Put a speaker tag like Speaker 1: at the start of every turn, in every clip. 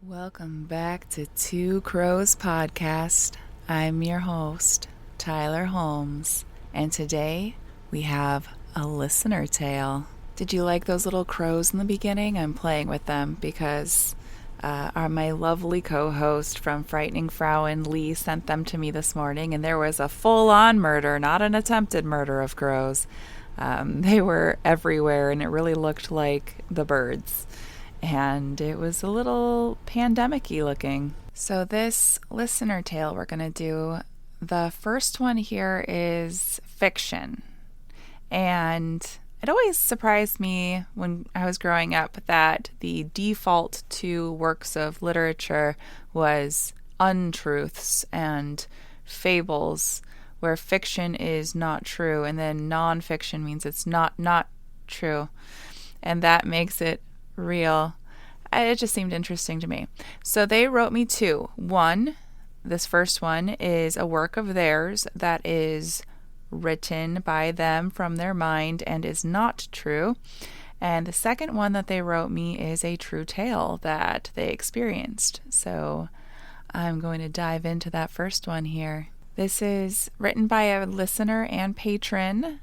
Speaker 1: Welcome back to Two Crows Podcast. I'm your host, Tyler Holmes, and today we have a listener tale. Did you like those little crows in the beginning? I'm playing with them because my lovely co-host from Frightening Frauen, Lee, sent them to me this morning, and there was a full-on murder, not an attempted murder of crows. They were everywhere, and it really looked like the birds. And it was a little pandemic-y looking. So this listener tale we're going to do, the first one here is fiction. And it always surprised me when I was growing up that the default to works of literature was untruths and fables, where fiction is not true, and then nonfiction means it's not true. And that makes it real. It just seemed interesting to me. So they wrote me two. One, this first one is a work of theirs that is written by them from their mind and is not true. And the second one that they wrote me is a true tale that they experienced. So I'm going to dive into that first one here. This is written by a listener and patron.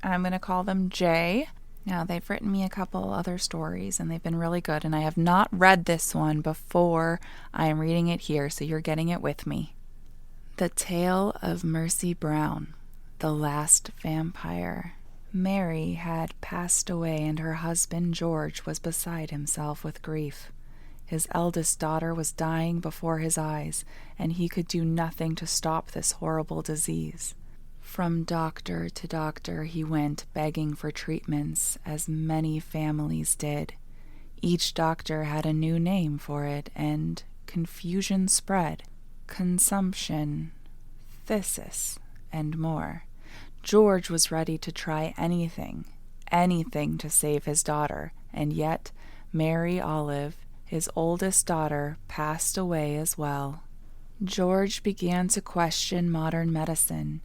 Speaker 1: I'm going to call them Jay. Now, they've written me a couple other stories, and they've been really good, and I have not read this one before. I am reading it here, so you're getting it with me. The Tale of Mercy Brown, the Last Vampire. Mary had passed away, and her husband George was beside himself with grief. His eldest daughter was dying before his eyes, and he could do nothing to stop this horrible disease. From doctor to doctor he went, begging for treatments, as many families did. Each doctor had a new name for it, and confusion spread. Consumption, phthisis, and more. George was ready to try anything to save his daughter, and yet Mary Olive, his oldest daughter, passed away as well. George began to question modern medicine.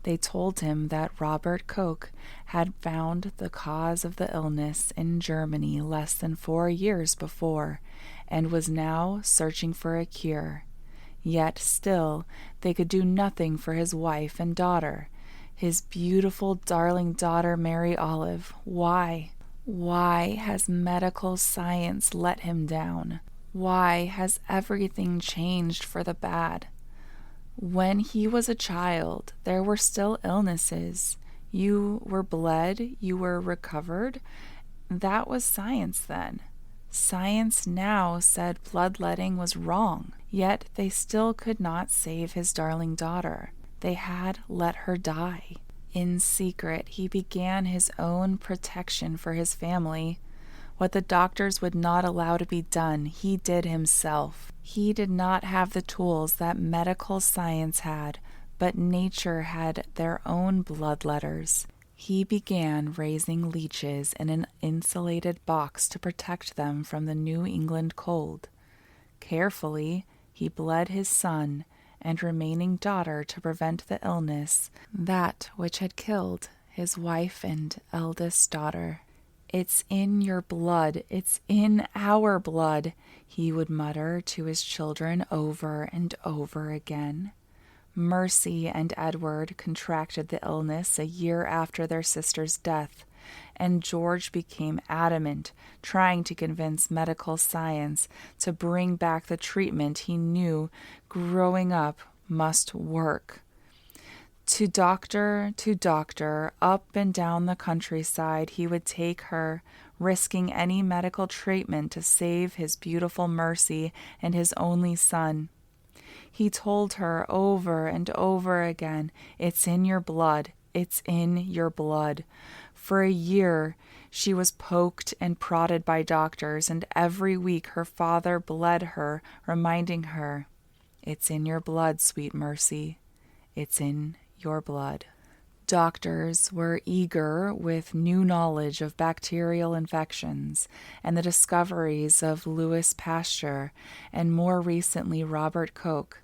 Speaker 1: They told him that Robert Koch had found the cause of the illness in Germany less than 4 years before, and was now searching for a cure. Yet still they could do nothing for his wife and daughter, his beautiful, darling daughter Mary Olive. Why? Why has medical science let him down? Why has everything changed for the bad? When he was a child, there were still illnesses. You were bled, you were recovered. That was science then. Science now said bloodletting was wrong, yet they still could not save his darling daughter. They had let her die. In secret, he began his own protection for his family. What the doctors would not allow to be done, he did himself. He did not have the tools that medical science had, but nature had their own bloodletters. He began raising leeches in an insulated box to protect them from the New England cold. Carefully, he bled his son and remaining daughter to prevent the illness, that which had killed his wife and eldest daughter. "It's in your blood, it's in our blood," he would mutter to his children over and over again. Mercy and Edward contracted the illness a year after their sister's death, and George became adamant, trying to convince medical science to bring back the treatment he knew growing up must work. To doctor, up and down the countryside he would take her, risking any medical treatment to save his beautiful Mercy and his only son. He told her over and over again, "It's in your blood, it's in your blood." For a year she was poked and prodded by doctors, and every week her father bled her, reminding her, "It's in your blood, sweet Mercy, it's in your blood." Doctors were eager with new knowledge of bacterial infections and the discoveries of Louis Pasteur and more recently Robert Koch.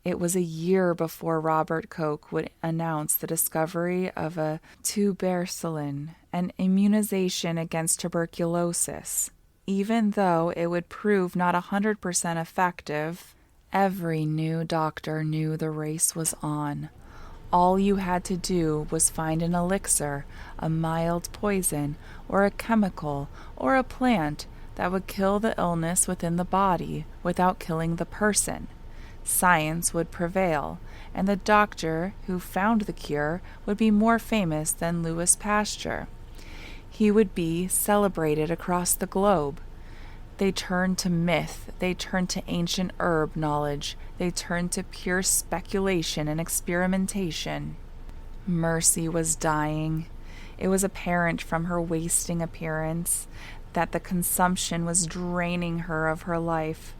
Speaker 1: It was a year before Robert Koch would announce the discovery of a tuberculin, an immunization against tuberculosis. Even though it would prove not 100% effective, every new doctor knew the race was on. All you had to do was find an elixir, a mild poison, or a chemical, or a plant that would kill the illness within the body without killing the person. Science would prevail, and the doctor who found the cure would be more famous than Louis Pasteur. He would be celebrated across the globe. They turned to myth, they turned to ancient herb knowledge, they turned to pure speculation and experimentation. Mercy was dying. It was apparent from her wasting appearance that the consumption was draining her of her life.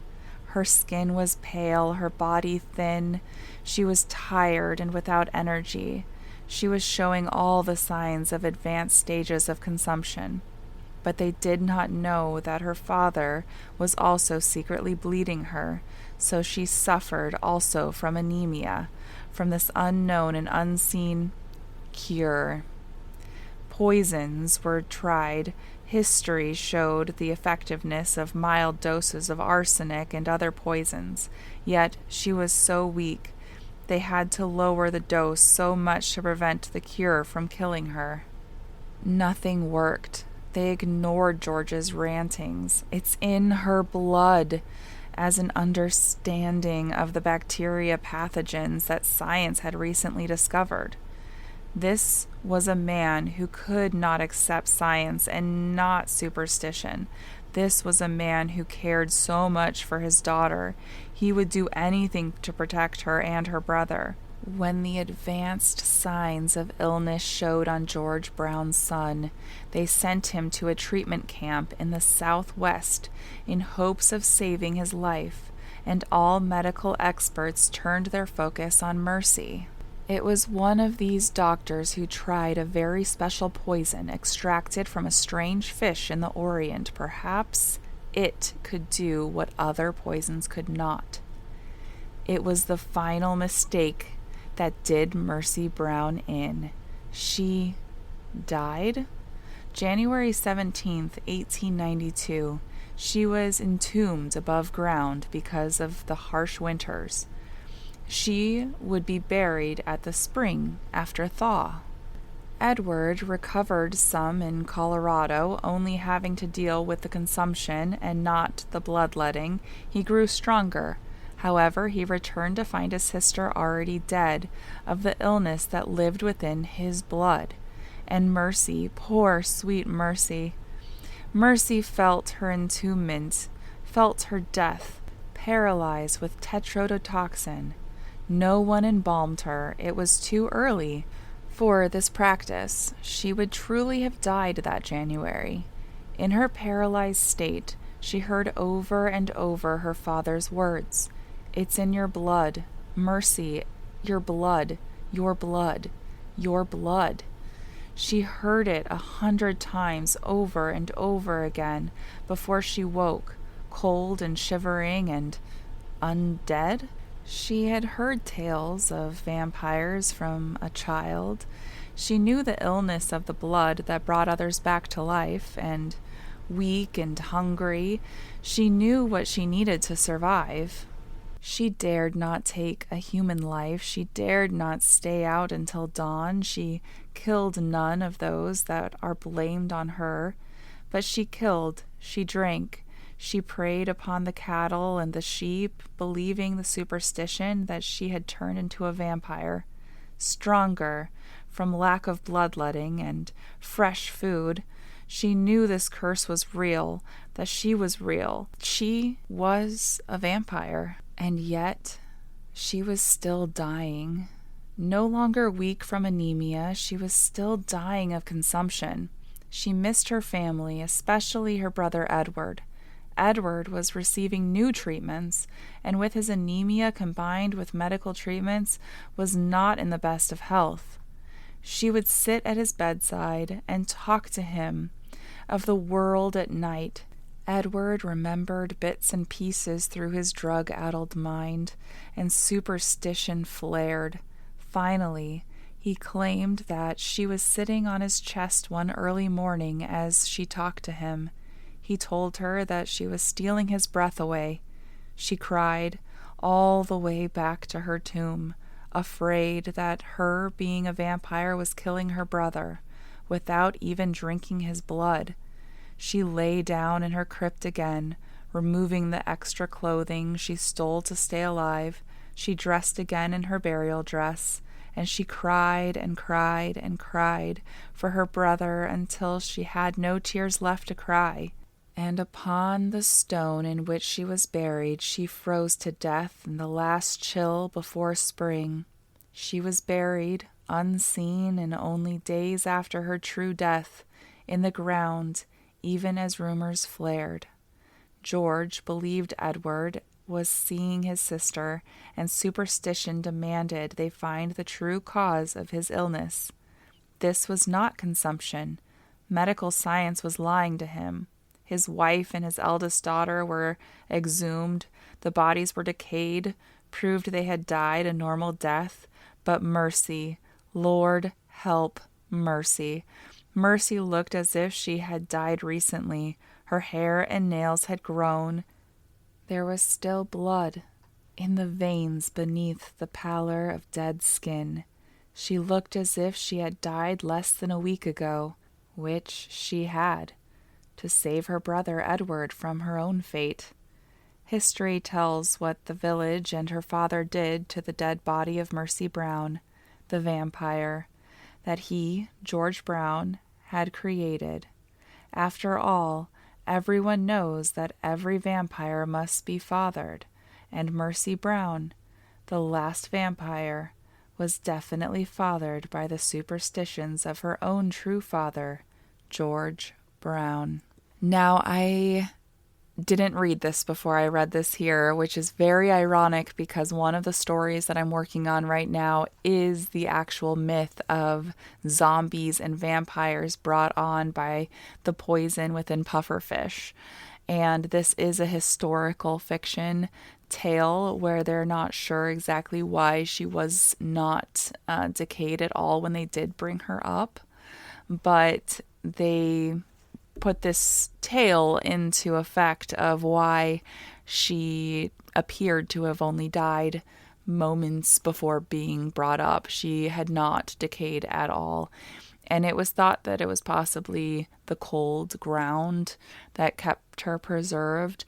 Speaker 1: Her skin was pale, her body thin. She was tired and without energy. She was showing all the signs of advanced stages of consumption. But they did not know that her father was also secretly bleeding her, so she suffered also from anemia, from this unknown and unseen cure. Poisons were tried. History showed the effectiveness of mild doses of arsenic and other poisons, yet she was so weak. They had to lower the dose so much to prevent the cure from killing her. Nothing worked. They ignored George's rantings. It's in her blood, as an understanding of the bacteria pathogens that science had recently discovered. This was a man who could not accept science and not superstition. This was a man who cared so much for his daughter. He would do anything to protect her and her brother. When the advanced signs of illness showed on George Brown's son, they sent him to a treatment camp in the Southwest in hopes of saving his life, and all medical experts turned their focus on Mercy. It was one of these doctors who tried a very special poison extracted from a strange fish in the Orient. Perhaps it could do what other poisons could not. It was the final mistake that did Mercy Brown in. She died? January 17th, 1892. She was entombed above ground because of the harsh winters. She would be buried at the spring after thaw. Edward recovered some in Colorado, only having to deal with the consumption and not the bloodletting. He grew stronger. However, he returned to find his sister already dead of the illness that lived within his blood. And Mercy, poor sweet Mercy. Mercy felt her entombment, felt her death, paralyzed with tetrodotoxin. No one embalmed her. It was too early for this practice. She would truly have died that January. In her paralyzed state, she heard over and over her father's words. It's in your blood, Mercy, your blood, your blood, your blood. She heard it 100 times over and over again before she woke, cold and shivering and undead. She had heard tales of vampires from a child. She knew the illness of the blood that brought others back to life, and weak and hungry, she knew what she needed to survive. She dared not take a human life. She dared not stay out until dawn. She killed none of those that are blamed on her. But she killed, she drank, she preyed upon the cattle and the sheep, believing the superstition that she had turned into a vampire. Stronger, from lack of bloodletting and fresh food, she knew this curse was real, that she was real. She was a vampire. And yet, she was still dying. No longer weak from anemia, she was still dying of consumption. She missed her family, especially her brother Edward. Edward was receiving new treatments, and with his anemia combined with medical treatments, was not in the best of health. She would sit at his bedside and talk to him of the world at night. Edward remembered bits and pieces through his drug-addled mind, and superstition flared. Finally, he claimed that she was sitting on his chest one early morning as she talked to him. He told her that she was stealing his breath away. She cried all the way back to her tomb, afraid that her being a vampire was killing her brother, without even drinking his blood. She lay down in her crypt again, removing the extra clothing she stole to stay alive. She dressed again in her burial dress, and she cried and cried and cried for her brother until she had no tears left to cry. And upon the stone in which she was buried, she froze to death in the last chill before spring. She was buried, unseen and only days after her true death, in the ground, even as rumors flared. George believed Edward was seeing his sister, and superstition demanded they find the true cause of his illness. This was not consumption. Medical science was lying to him. His wife and his eldest daughter were exhumed. The bodies were decayed, proved they had died a normal death. But Mercy, Lord help Mercy. Mercy looked as if she had died recently. Her hair and nails had grown. There was still blood in the veins beneath the pallor of dead skin. She looked as if she had died less than a week ago, which she had, to save her brother Edward from her own fate. History tells what the village and her father did to the dead body of Mercy Brown, the vampire, that he, George Brown, had created. After all, everyone knows that every vampire must be fathered, and Mercy Brown, the last vampire, was definitely fathered by the superstitions of her own true father, George Brown. Now, I didn't read this before I read this here, which is very ironic because one of the stories that I'm working on right now is the actual myth of zombies and vampires brought on by the poison within pufferfish. And this is a historical fiction tale where they're not sure exactly why she was not decayed at all when they did bring her up. But they put this tale into effect of why she appeared to have only died moments before being brought up. She had not decayed at all. And it was thought that it was possibly the cold ground that kept her preserved.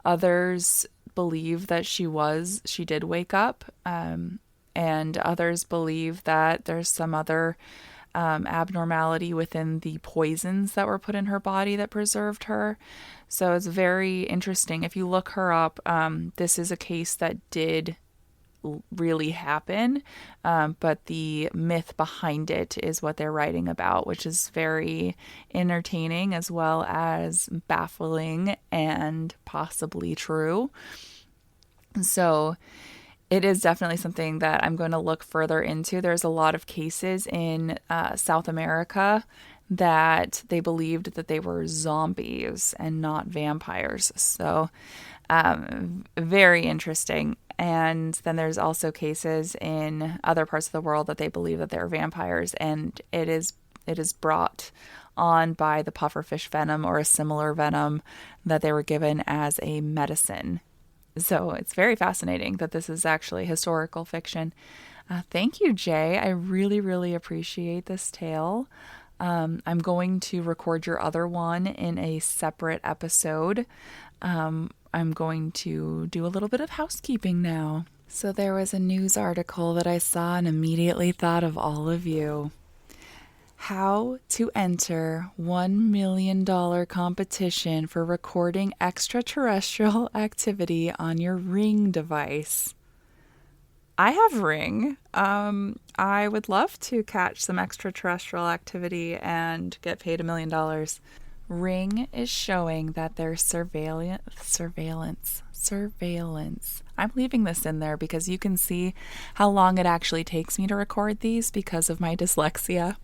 Speaker 1: Others believe that she did wake up. And others believe that there's some other abnormality within the poisons that were put in her body that preserved her. So it's very interesting. If you look her up, this is a case that did really happen, but the myth behind it is what they're writing about, which is very entertaining as well as baffling and possibly true. So it is definitely something that I'm going to look further into. There's a lot of cases in South America that they believed that they were zombies and not vampires. So very interesting. And then there's also cases in other parts of the world that they believe that they're vampires, and it is brought on by the pufferfish venom or a similar venom that they were given as a medicine. So it's very fascinating that this is actually historical fiction. Thank you, Jay. I really, really appreciate this tale. I'm going to record your other one in a separate episode. I'm going to do a little bit of housekeeping now. So there was a news article that I saw and immediately thought of all of you. How to enter $1 million competition for recording extraterrestrial activity on your Ring device. I have Ring. I would love to catch some extraterrestrial activity and get paid $1 million. Ring is showing that their surveillance. I'm leaving this in there because you can see how long it actually takes me to record these because of my dyslexia.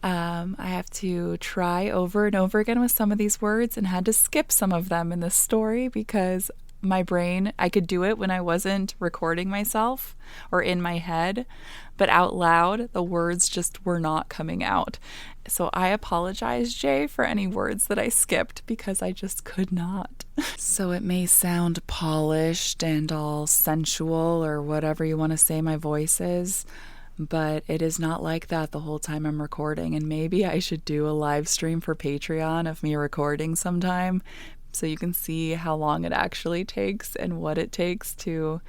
Speaker 1: I have to try over and over again with some of these words and had to skip some of them in this story because my brain, I could do it when I wasn't recording myself or in my head, but out loud, the words just were not coming out. So I apologize, Jay, for any words that I skipped because I just could not. So it may sound polished and all sensual or whatever you want to say my voice is, but it is not like that the whole time I'm recording. And maybe I should do a live stream for Patreon of me recording sometime so you can see how long it actually takes and what it takes to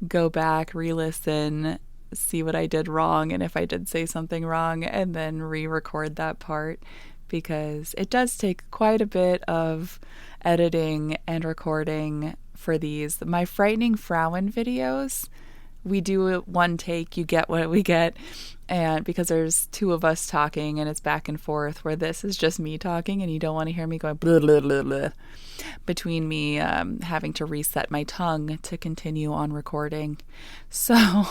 Speaker 1: go back, re-listen, see what I did wrong, and if I did say something wrong, and then re-record that part, because it does take quite a bit of editing and recording for these. My Frightening Frauen videos, we do it one take, you get what we get, and because there's two of us talking and it's back and forth, where this is just me talking and you don't want to hear me going blah, blah, blah, blah, between me having to reset my tongue to continue on recording. So,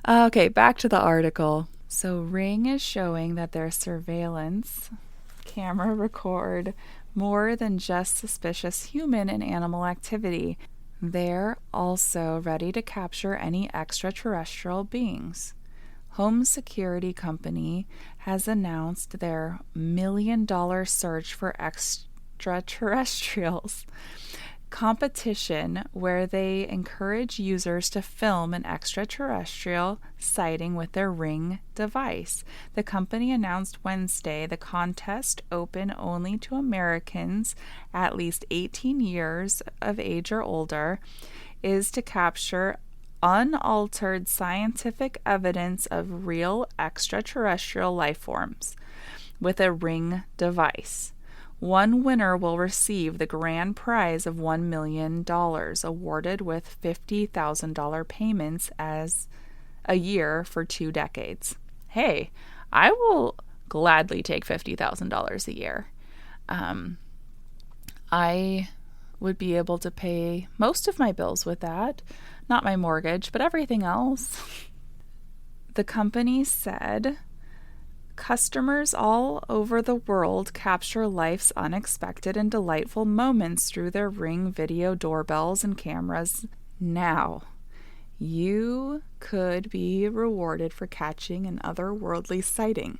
Speaker 1: okay, back to the article. So Ring is showing that their surveillance camera record more than just suspicious human and animal activity. They're also ready to capture any extraterrestrial beings. Home security company has announced their $1 million search for extraterrestrials competition, where they encourage users to film an extraterrestrial sighting with their Ring device. The company announced Wednesday the contest, open only to Americans at least 18 years of age or older, is to capture unaltered scientific evidence of real extraterrestrial life forms with a Ring device. One winner will receive the grand prize of $1 million, awarded with $50,000 payments as a year for 2 decades. Hey, I will gladly take $50,000 a year. I would be able to pay most of my bills with that. Not my mortgage, but everything else. The company said customers all over the world capture life's unexpected and delightful moments through their Ring video doorbells and cameras. Now, you could be rewarded for catching an otherworldly sighting.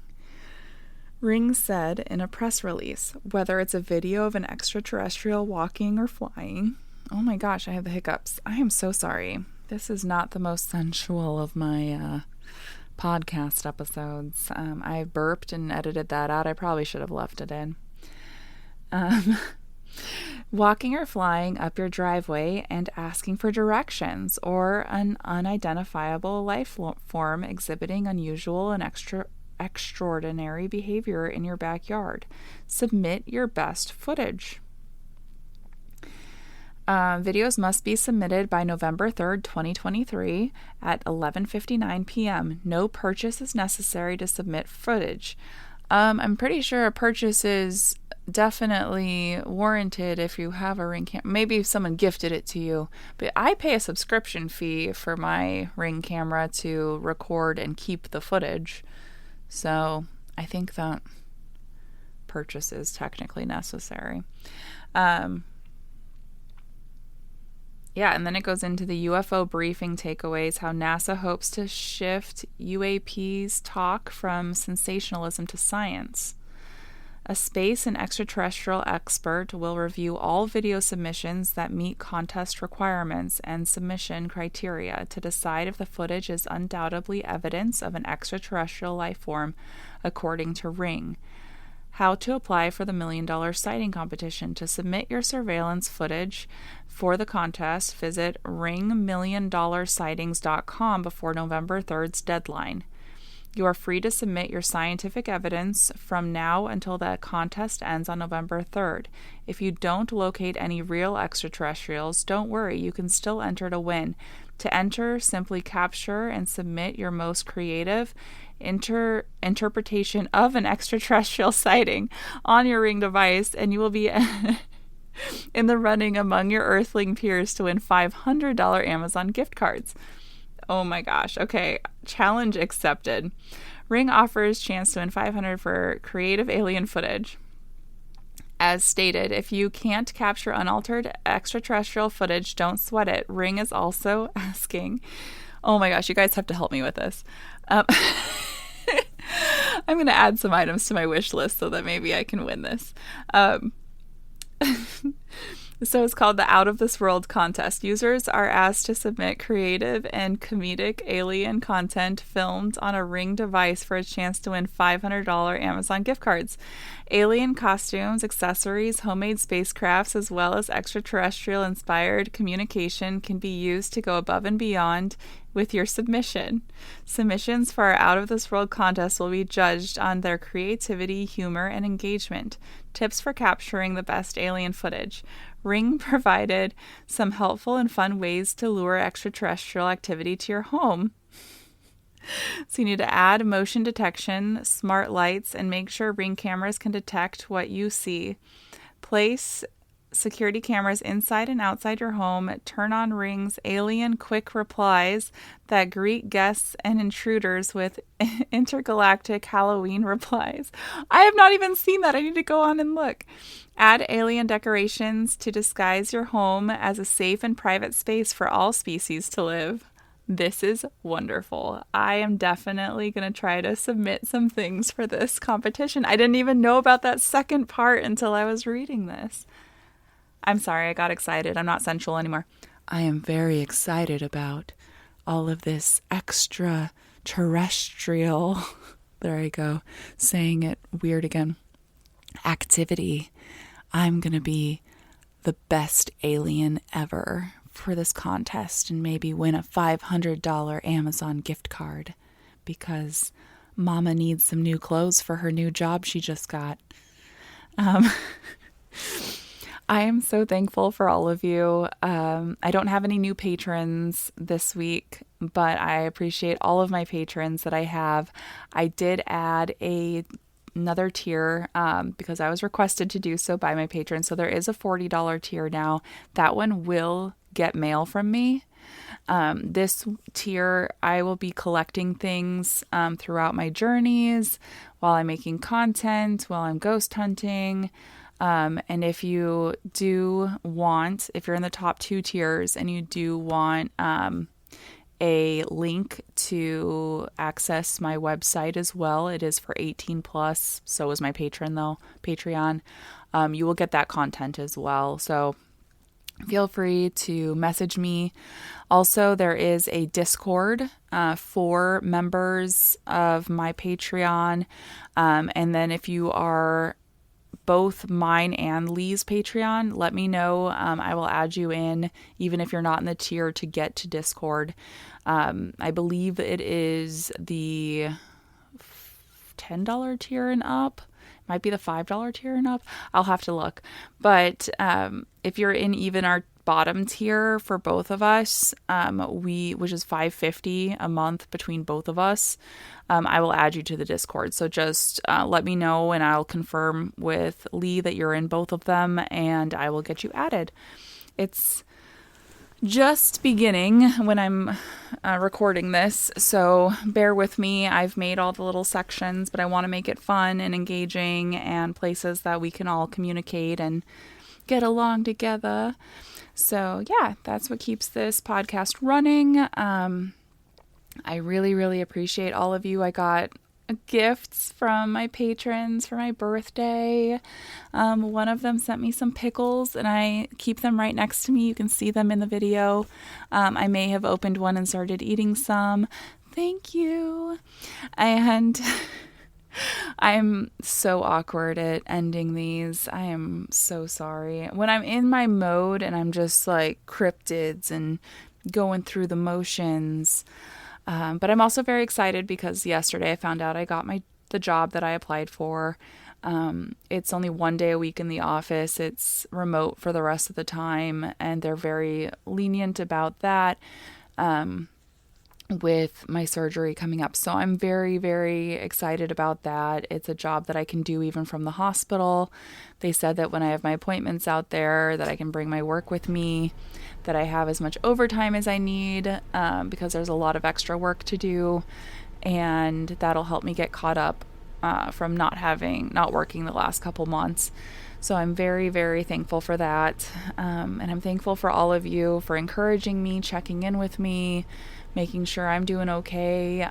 Speaker 1: Ring said in a press release, whether it's a video of an extraterrestrial walking or flying. Oh my gosh, I have the hiccups. I am so sorry. This is not the most sensual of my podcast episodes. I burped and edited that out. I probably should have left it in. Walking or flying up your driveway and asking for directions, or an unidentifiable life form exhibiting unusual and extraordinary behavior in your backyard. Submit your best footage. Videos must be submitted by November 3rd, 2023 at 11:59 p.m. No purchase is necessary to submit footage. I'm pretty sure a purchase is definitely warranted if you have a Ring camera. Maybe if someone gifted it to you. But I pay a subscription fee for my Ring camera to record and keep the footage. So I think that purchase is technically necessary. Yeah, and then it goes into the UFO briefing takeaways, how NASA hopes to shift UAP's talk from sensationalism to science. A space and extraterrestrial expert will review all video submissions that meet contest requirements and submission criteria to decide if the footage is undoubtedly evidence of an extraterrestrial life form, according to Ring. How to apply for the $1 million sighting competition. To submit your surveillance footage for the contest, visit ringmilliondollarsightings.com before November 3rd's deadline. You are free to submit your scientific evidence from now until the contest ends on November 3rd. If you don't locate any real extraterrestrials, don't worry, you can still enter to win. To enter, simply capture and submit your most creative interpretation of an extraterrestrial sighting on your Ring device, and you will be in the running among your Earthling peers to win $500 Amazon gift cards. Oh my gosh. Okay. Challenge accepted. Ring offers chance to win $500 for creative alien footage. As stated, if you can't capture unaltered extraterrestrial footage, don't sweat it. Ring is also asking. Oh my gosh, you guys have to help me with this. I'm going to add some items to my wish list so that maybe I can win this. So it's called the Out of This World contest. Users are asked to submit creative and comedic alien content filmed on a Ring device for a chance to win $500 Amazon gift cards. Alien costumes, accessories, homemade spacecrafts, as well as extraterrestrial-inspired communication can be used to go above and beyond with your submission. Submissions for our Out of This World contest will be judged on their creativity, humor, and engagement. Tips for capturing the best alien footage. Ring provided some helpful and fun ways to lure extraterrestrial activity to your home. So you need to add motion detection, smart lights, and make sure Ring cameras can detect what you see. Place security cameras inside and outside your home. Turn on Ring's alien quick replies that greet guests and intruders with intergalactic Halloween replies. I have not even seen that. I need to go on and look. Add alien decorations to disguise your home as a safe and private space for all species to live. This is wonderful. I am definitely going to try to submit some things for this competition. I didn't even know about that second part until I was reading this. I'm sorry, I got excited. I'm not sensual anymore. I am very excited about all of this extraterrestrial, there I go, saying it weird again, activity. I'm going to be the best alien ever for this contest and maybe win a $500 Amazon gift card because Mama needs some new clothes for her new job she just got. I am so thankful for all of you. I don't have any new patrons this week, but I appreciate all of my patrons that I have. I did add another tier because I was requested to do so by my patrons. So there is a $40 tier now. That one will get mail from me. This tier, I will be collecting things throughout my journeys while I'm making content, while I'm ghost hunting. And if you do want, if you're in the top 2 tiers and you do want a link to access my website as well, it is for 18 plus. So is my Patreon. You will get that content as well. So feel free to message me. Also, there is a Discord for members of my Patreon. And then if you are both mine and Lee's Patreon, let me know. I will add you in, even if you're not in the tier, to get to Discord. I believe it is the $10 tier and up. Might be the $5 tier and up. I'll have to look. But if you're in even our bottom tier for both of us, which is $5.50 a month between both of us, I will add you to the Discord. So just let me know and I'll confirm with Lee that you're in both of them and I will get you added. It's just beginning when I'm recording this, so bear with me. I've made all the little sections, but I want to make it fun and engaging and places that we can all communicate and get along together. So yeah, that's what keeps this podcast running. I really, really appreciate all of you. I got gifts from my patrons for my birthday. One of them sent me some pickles and I keep them right next to me. You can see them in the video. I may have opened one and started eating some. Thank you. And I'm so awkward at ending these. I am so sorry. When I'm in my mode and I'm just like cryptids and going through the motions. But I'm also very excited because yesterday I found out I got the job that I applied for. It's only 1 day a week in the office. It's remote for the rest of the time, and they're very lenient about that with my surgery coming up. So I'm very, very excited about that. It's a job that I can do even from the hospital. They said that when I have my appointments out there that I can bring my work with me, that I have as much overtime as I need because there's a lot of extra work to do, and that'll help me get caught up from not working the last couple months. So I'm very, very thankful for that. And I'm thankful for all of you for encouraging me, checking in with me, making sure I'm doing okay.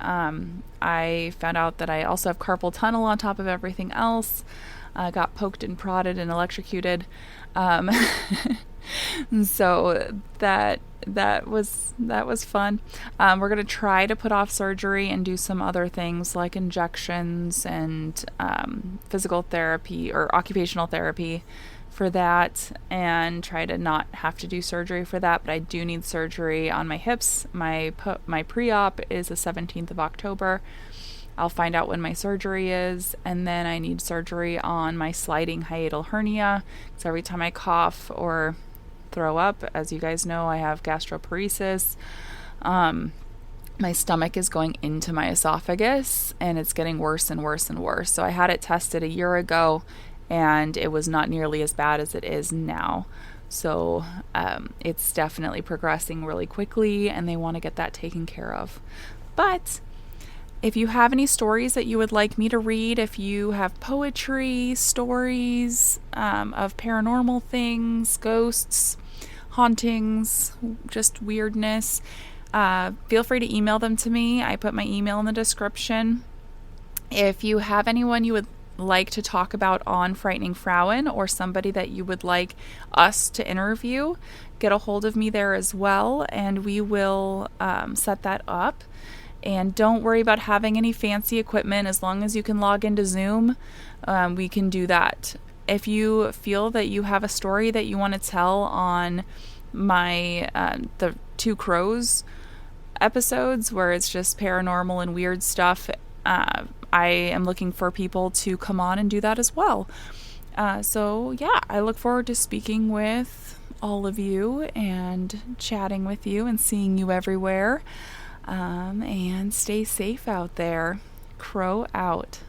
Speaker 1: I found out that I also have carpal tunnel on top of everything else. Got poked and prodded and electrocuted. So that was fun. We're gonna try to put off surgery and do some other things like injections and physical therapy or occupational therapy for that, and try to not have to do surgery for that. But I do need surgery on my hips. My pre-op is the 17th of October. I'll find out when my surgery is, and then I need surgery on my sliding hiatal hernia. So every time I cough or throw up, as you guys know, I have gastroparesis. My stomach is going into my esophagus, and it's getting worse and worse and worse. So I had it tested a year ago, and it was not nearly as bad as it is now. So it's definitely progressing really quickly, and they want to get that taken care of. But if you have any stories that you would like me to read, if you have poetry, stories of paranormal things, ghosts, hauntings, just weirdness, feel free to email them to me. I put my email in the description. If you have anyone you would like to talk about on Frightening Frauen, or somebody that you would like us to interview, get a hold of me there as well, and we will set that up. And don't worry about having any fancy equipment. As long as you can log into Zoom, we can do that. If you feel that you have a story that you want to tell on my the Two Crows episodes, where it's just paranormal and weird stuff, I am looking for people to come on and do that as well. So yeah, I look forward to speaking with all of you and chatting with you and seeing you everywhere. And stay safe out there. Crow out.